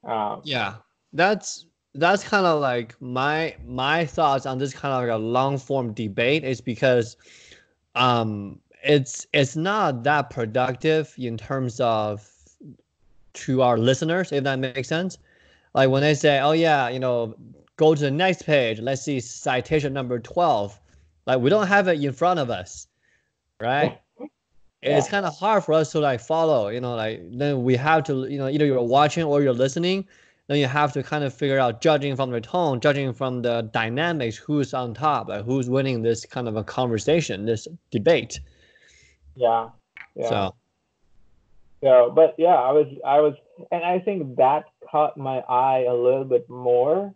S1: Um,
S2: Yeah, that's kind of like my thoughts on this kind of like a long form debate is because it's not that productive in terms of to our listeners, if that makes sense. Like when they say, oh yeah, go to the next page, let's see citation number 12. Like we don't have it in front of us, right? It's
S1: yeah,
S2: kind of hard for us to like follow, like then we have to, either you're watching or you're listening, then you have to kind of figure out, judging from the tone, judging from the dynamics, who's on top, like who's winning this kind of a conversation, this debate.
S1: yeah, yeah.
S2: So
S1: So, but yeah, I was, and I think that caught my eye a little bit more,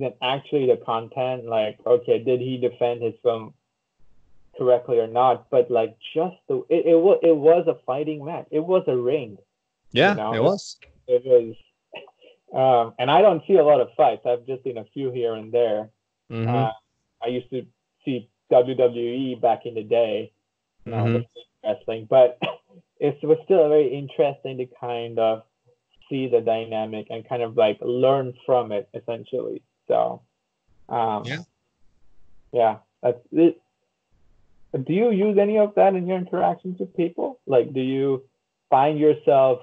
S1: than actually the content. Like, okay, did he defend his film correctly or not? But like, just it was a fighting match. It was a ring. You
S2: Yeah,
S1: know,
S2: it was.
S1: it was. And I don't see a lot of fights. I've just seen a few here and there.
S2: Mm-hmm.
S1: I used to see WWE back in the day,
S2: Mm-hmm.
S1: the wrestling, but it was still very interesting to kind of see the dynamic and kind of like learn from it essentially. So,
S2: Yeah.
S1: yeah, that's it. Do you use any of that in your interactions with people? Like, do you find yourself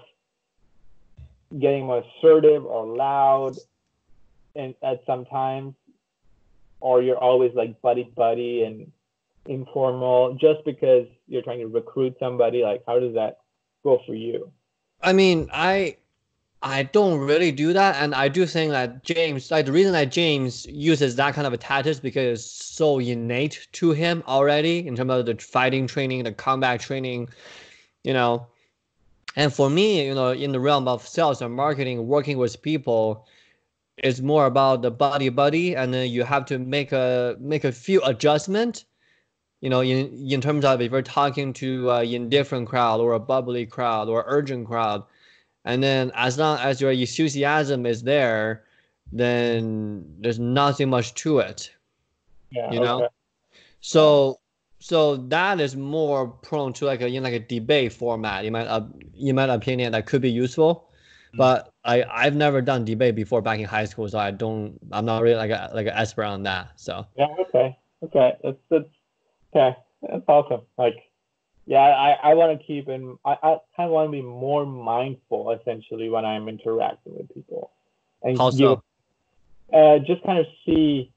S1: getting more assertive or loud at some times, or you're always like buddy buddy and informal just because you're trying to recruit somebody? Like, how does that go for you?
S2: I mean, I don't really do that, and I do think that James, like the reason that James uses that kind of a tactics because it's so innate to him already in terms of the fighting training, the combat training, you know. And for me, in the realm of sales and marketing, working with people, it's more about the buddy buddy, and then you have to make a few adjustment, in terms of if you're talking to indifferent crowd or a bubbly crowd or urgent crowd. And then as long as your enthusiasm is there, then there's nothing much to it,
S1: Yeah.
S2: you know?
S1: Okay. Yeah.
S2: So that is more prone to like a debate format. In my opinion, that could be useful. But I've never done debate before back in high school, so I'm not really like an expert on that. So
S1: Yeah. Okay. Okay. That's okay. That's awesome. Like, yeah, I want to keep in. I kind of want to be more mindful essentially when I'm interacting with people, and
S2: how
S1: give
S2: so?
S1: just kind of see.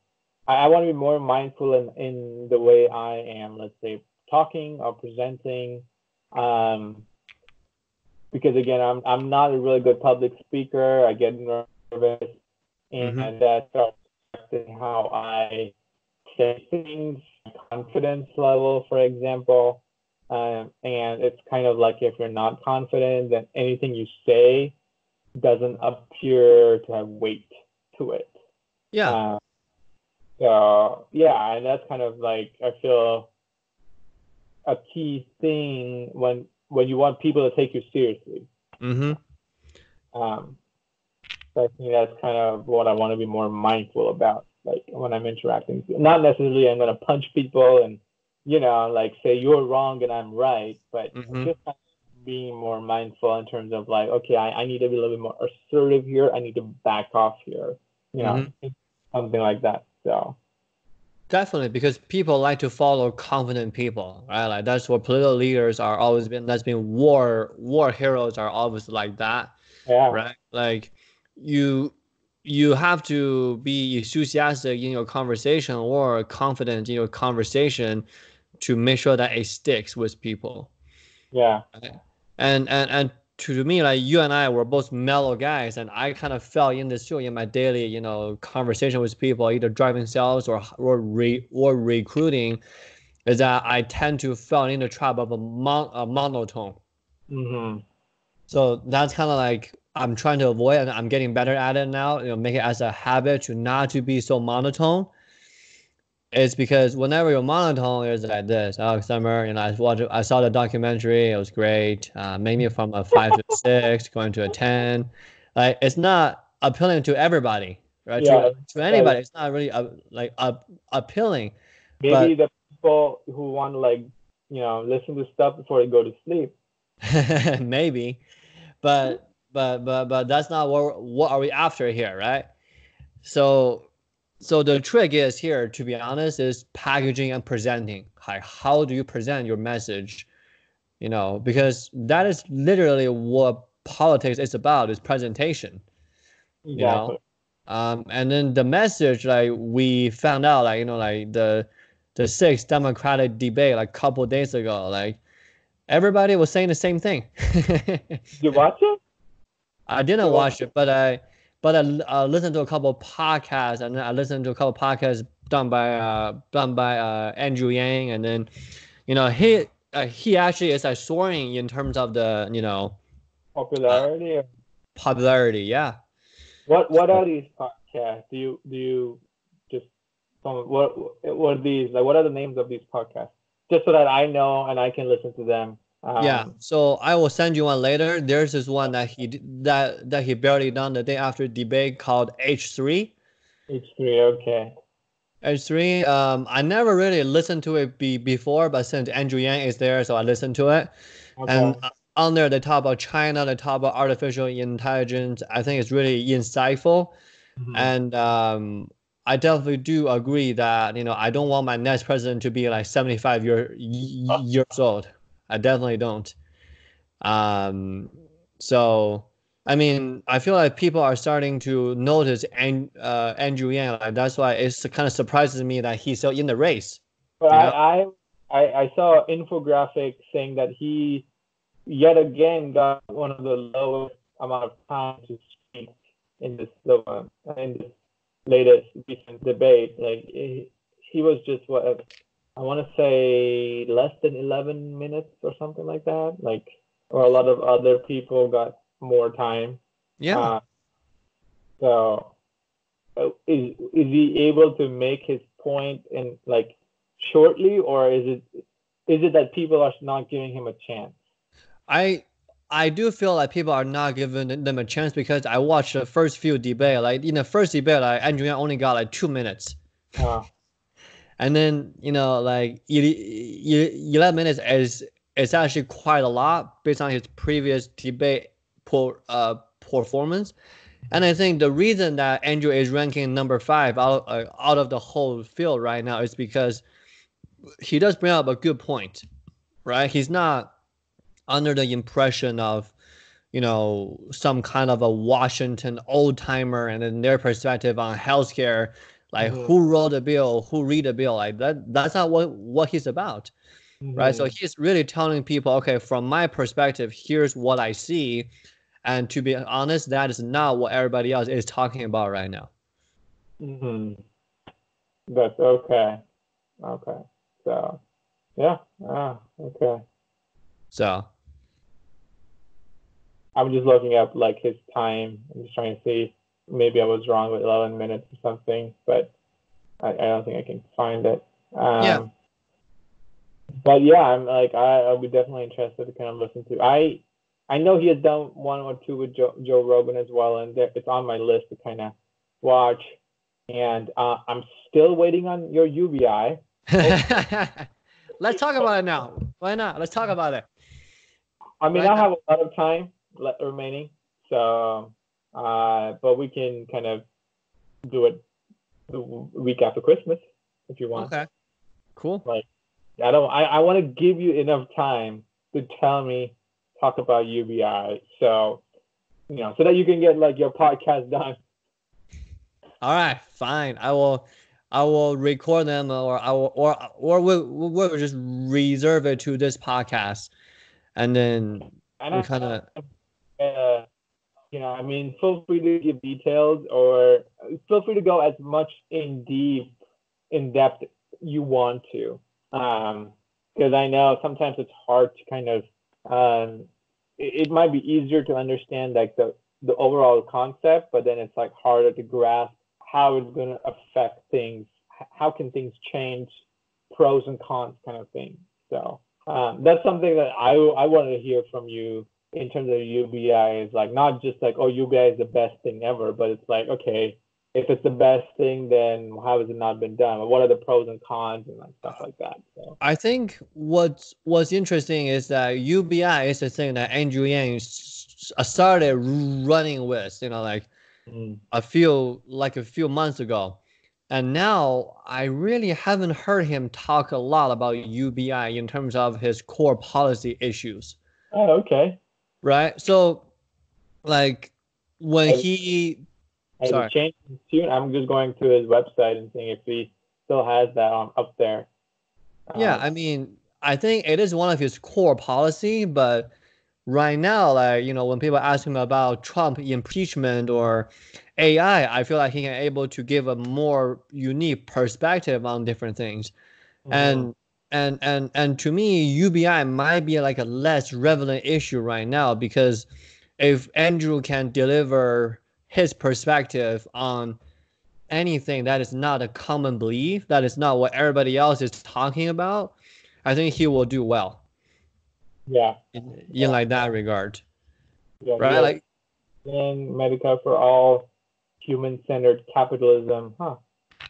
S1: I want to be more mindful in the way I am, let's say, talking or presenting. Um, because again, I'm not a really good public speaker. I get nervous,
S2: Mm-hmm.
S1: and that starts affecting how I say things, confidence level, for example. And it's kind of like if you're not confident, then anything you say doesn't appear to have weight to it.
S2: Yeah.
S1: Uh, so yeah, and that's kind of like I feel a key thing when you want people to take you seriously.
S2: Mm-hmm.
S1: Um, so I think that's kind of what I want to be more mindful about, like when I'm interacting. Not necessarily I'm going to punch people and like say you're wrong and I'm right, but
S2: Mm-hmm.
S1: just kind of being more mindful in terms of like, okay, I need to be a little bit more assertive here. I need to back off here, you know,
S2: Mm-hmm.
S1: something like that. So
S2: Definitely, because people like to follow confident people, right? Like that's what political leaders are always been. That's been war heroes are always like that,
S1: yeah,
S2: right? Like you you have to be enthusiastic in your conversation or confident in your conversation to make sure that it sticks with people.
S1: yeah,
S2: Right? And to me, like you and I were both mellow guys, and I kind of fell in this too in my daily, conversation with people, either driving sales or recruiting, is that I tend to fall in the trap of a monotone.
S1: hmm,
S2: So that's kind of like I'm trying to avoid, and I'm getting better at it now. Make it as a habit to not to be so monotone. It's because whenever you're monotone, it's like this. Oh, summer, I saw the documentary. It was great. Maybe from a 5 to 6, going to a 10. Like it's not appealing to everybody, right?
S1: yeah.
S2: To
S1: Like
S2: anybody, it's not really appealing.
S1: maybe
S2: But
S1: the people who want to like listen to stuff before they go to sleep.
S2: maybe, but that's not what are we after here, right? So so the trick is here, to be honest, is packaging and presenting. Like how do you present your message? Because that is literally what politics is about, is presentation, you know.
S1: Exactly.
S2: And then the message, like we found out, like like the sixth Democratic debate, like a couple days ago, like everybody was saying the same thing.
S1: Did you watch it?
S2: I didn't
S1: So,
S2: watch it, but I listened to a couple podcasts, and then I listened to a couple podcasts done by Andrew Yang, and then he actually is like soaring in terms of the
S1: popularity.
S2: popularity. Yeah,
S1: What are these podcasts? Do you just what are these like? What are the names of these podcasts? Just so that I know and I can listen to them.
S2: Yeah, so I will send you one later. There's this one that he barely done the day after debate called H3.
S1: H3, okay.
S2: H3. I never really listened to it before, but since Andrew Yang is there, so I listened to it. And
S1: Okay.
S2: on there, they talk about China, they talk about artificial intelligence. I think it's really insightful.
S1: Mhm.
S2: And I definitely do agree that, I don't want my next president to be like 75 years old. I definitely don't. Um, so, I mean, I feel like people are starting to notice Andrew Yang. Like, that's why it's kind of surprises me that he's still in the race,
S1: But
S2: you know?
S1: I saw an infographic saying that he yet again got one of the lowest amount of time to speak in this latest recent debate. Like he was just what I want to say less than 11 minutes or something like that. Like, or a lot of other people got more time.
S2: Yeah.
S1: Uh, so is he able to make his point in like shortly, or is it that people are not giving him a chance?
S2: I I do feel like people are not giving them a chance because I watched the first few debate. Like in the first debate, like Andrew Yang only got like 2 minutes.
S1: Uh,
S2: And then, like 11 minutes is actually quite a lot based on his previous debate performance. And I think the reason that Andrew is ranking number five out of the whole field right now is because he does bring up a good point, right? He's not under the impression of, some kind of a Washington old timer and then their perspective on healthcare, like
S1: mhm,
S2: who wrote the bill, who read the bill, like that's not what he's about, right? So
S1: mhm,
S2: he's really telling people, okay, from my perspective, here's what I see. And to be honest, that is not what everybody else is talking about right now.
S1: mhm. That's okay. Okay. So yeah. Okay.
S2: So
S1: I'm just looking up like his time. I'm just trying to see. Maybe I was wrong with 11 minutes or something, but I don't think I can find it.
S2: yeah,
S1: But yeah, I'll be definitely interested to kind of listen to. I know he has done one or two with Joe Rogan as well, and it's on my list to kind of watch. And I'm still waiting on your UBI. Hope,
S2: let's talk about it now. Why not? Let's talk about it
S1: I mean,
S2: right
S1: I
S2: now.
S1: have a lot of time remaining, so but we can kind of do it the week after Christmas if you want.
S2: Okay, cool.
S1: Like, I don't. I want to give you enough time to tell me, talk about UBI, so so that you can get like your podcast done.
S2: All right, fine. I will record them, or I will, or we'll just reserve it to this podcast, and then
S1: And
S2: we kind of.
S1: I mean, feel free to give details or feel free to go as much in depth you want to. Because I know sometimes it's hard to kind of, it might be easier to understand like the overall concept, but then it's like harder to grasp how it's going to affect things. How can things change, pros and cons kind of thing. So that's something that I wanted to hear from you in terms of UBI is like not just like, oh, UBI is the best thing ever, but it's like, okay, if it's the best thing, then how has it not been done? What are the pros and cons and like stuff like that? So
S2: I think what's interesting is that UBI is the thing that Andrew Yang started running with, like
S1: mm,
S2: a few months ago. And now I really haven't heard him talk a lot about UBI in terms of his core policy issues,
S1: oh, okay.
S2: right? So like when
S1: Has,
S2: he
S1: has it
S2: sorry.
S1: changed soon? I'm just going to his website and seeing if he still has that up there.
S2: Yeah,
S1: Um,
S2: I mean, I think it is one of his core policy, but right now, like, when people ask him about Trump impeachment or AI, I feel like he can able to give a more unique perspective on different things.
S1: mhm,
S2: And to me, UBI might be like a less relevant issue right now because if Andrew can deliver his perspective on anything that is not a common belief, that is not what everybody else is talking about, I think he will do well.
S1: Yeah.
S2: In like that regard.
S1: Yeah.
S2: Right? Like,
S1: In Medical for All, human-centered capitalism. Huh. I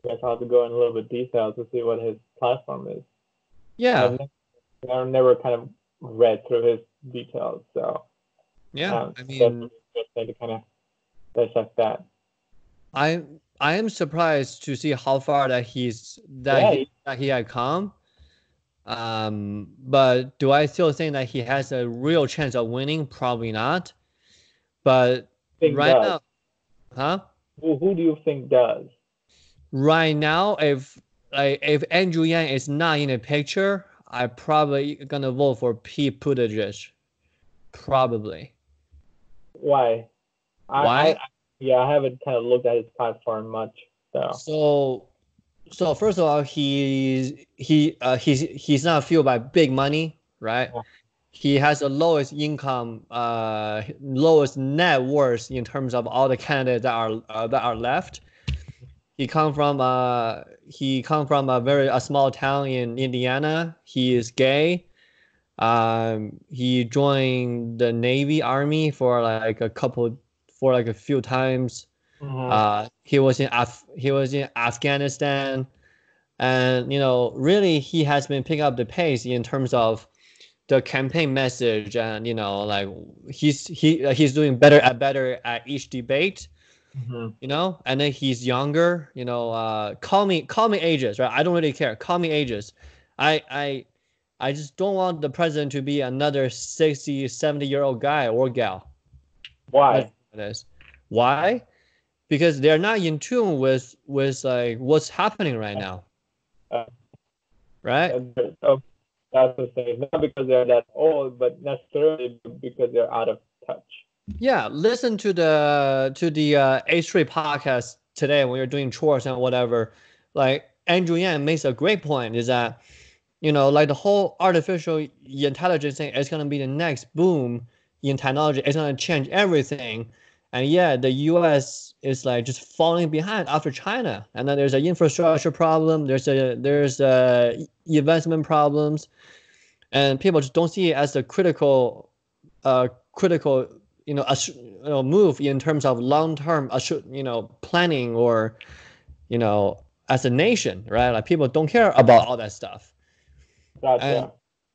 S1: guess I'll have to go in a little bit detail to see what his platform is.
S2: yeah.
S1: I've never kind of read through his details, so
S2: Yeah. I
S1: that's
S2: mean,
S1: interesting to kind of dissect that.
S2: I am surprised to see how far that he had come. But do I still think that he has a real chance of winning? Probably not. But
S1: Think
S2: right
S1: does.
S2: now, huh?
S1: Who do you think does?
S2: Right now, if Andrew Yang is not in the picture, I probably gonna vote for Pete Buttigieg. Probably.
S1: Why?
S2: Why?
S1: I haven't kind of looked at his platform much.
S2: So first of all, he's not fueled by big money, right?
S1: Yeah.
S2: He has the lowest income, lowest net worth in terms of all the candidates that are left. He come from a small town in Indiana. He is gay. He joined the Navy Army for like a few times.
S1: Mm-hmm.
S2: He was in Afghanistan, and really he has been picking up the pace in terms of the campaign message, and like he's doing better at each debate.
S1: Mm-hmm.
S2: And then he's younger. Call me ages, right? I don't really care. Call me ages. I I just don't want the president to be another 60, 70-year-old guy or gal. That's
S1: Why?
S2: what it is. Why? Because they're not in tune with like what's happening right now,
S1: Uh,
S2: right?
S1: so that's the thing. Not because they're that old, but necessarily because they're out of touch.
S2: Yeah, listen to the H3 podcast today when you're doing chores and whatever. Like Andrew Yang makes a great point is that like the whole artificial intelligence thing is gonna be the next boom in technology. It's gonna change everything. And yeah, the US is like just falling behind after China. And then there's an infrastructure problem, there's investment problems, and people just don't see it as a critical move in terms of long-term planning, or as a nation, right? Like people don't care about all that stuff.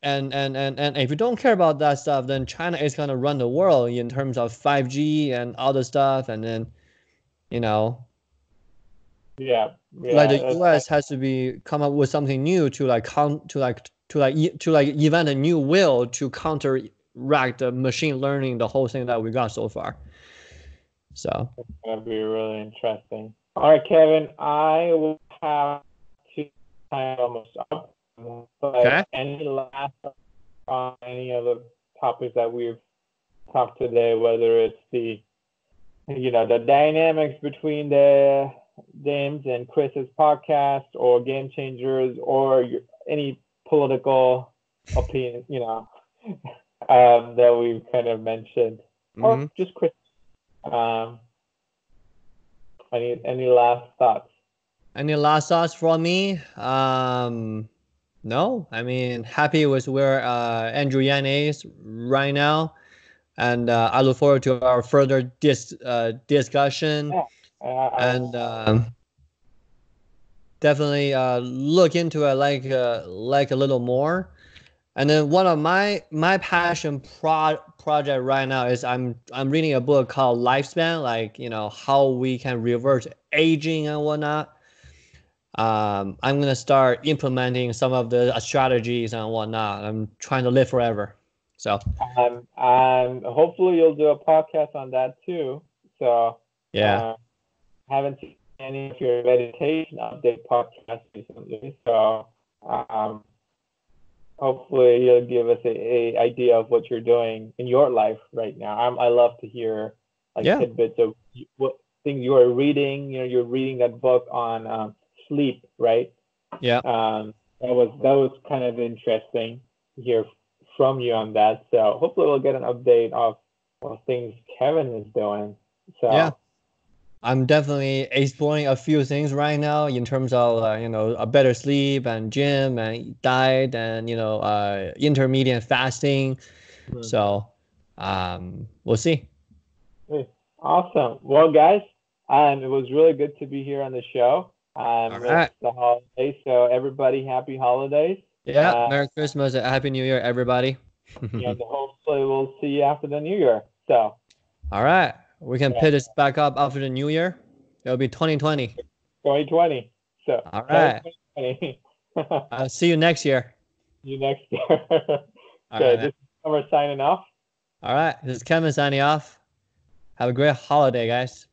S2: And
S1: Gotcha.
S2: and if you don't care about that stuff, then China is gonna run the world in terms of 5G and all the stuff. And then you know
S1: Yeah.
S2: like the
S1: Yeah.
S2: US has to be come up with something new to like invent a new will to counteract the machine learning, the whole thing that we got so far. So
S1: That'd be really interesting. All right, Kevin, I will have to time almost up.
S2: okay.
S1: But any last on any of the topics that we've talked today, whether it's the dynamics between the James and Chris's podcast, or Game Changers, or any political opinion, that we've kind of mentioned, or
S2: Mm-hmm.
S1: just Chris. Um, any last thoughts?
S2: Any last thoughts from me? No. I mean, happy with where Andrew Yan is right now, and I look forward to our further discussion,
S1: Yeah,
S2: and definitely look into it like a little more. And then one of my passion project right now is I'm reading a book called Lifespan, like how we can reverse aging and whatnot. I'm gonna start implementing some of the strategies and whatnot. I'm trying to live forever. So
S1: hopefully you'll do a podcast on that too. So
S2: yeah,
S1: uh, haven't seen any of your meditation update podcasts recently. So um, hopefully you'll give us a idea of what you're doing in your life right now. I love to hear like
S2: yeah,
S1: tidbits of what things you are reading. You're reading that book on sleep, right?
S2: yeah,
S1: That was kind of interesting to hear from you on that. So hopefully we'll get an update of what things Keven is doing
S2: Yeah.
S1: So
S2: I'm definitely exploring a few things right now in terms of a better sleep and gym and diet and intermediate fasting.
S1: mhm.
S2: So we'll see.
S1: Hey, awesome. Well, guys, it was really good to be here on the show.
S2: All
S1: It's
S2: right.
S1: the holidays, so everybody, happy holidays.
S2: Yeah.
S1: Uh,
S2: Merry Christmas and Happy New Year, everybody.
S1: and hopefully we'll see you after the new year. So,
S2: All right. We can
S1: yeah,
S2: pick this back up after the new year. It'll be 2020.
S1: 2020. So,
S2: All
S1: Kevin
S2: right.
S1: 2020.
S2: I'll see you next year.
S1: You next year.
S2: All
S1: Okay,
S2: right,
S1: this
S2: man.
S1: is Summer signing off.
S2: All right. This is Kevin signing off. Have a great holiday, guys.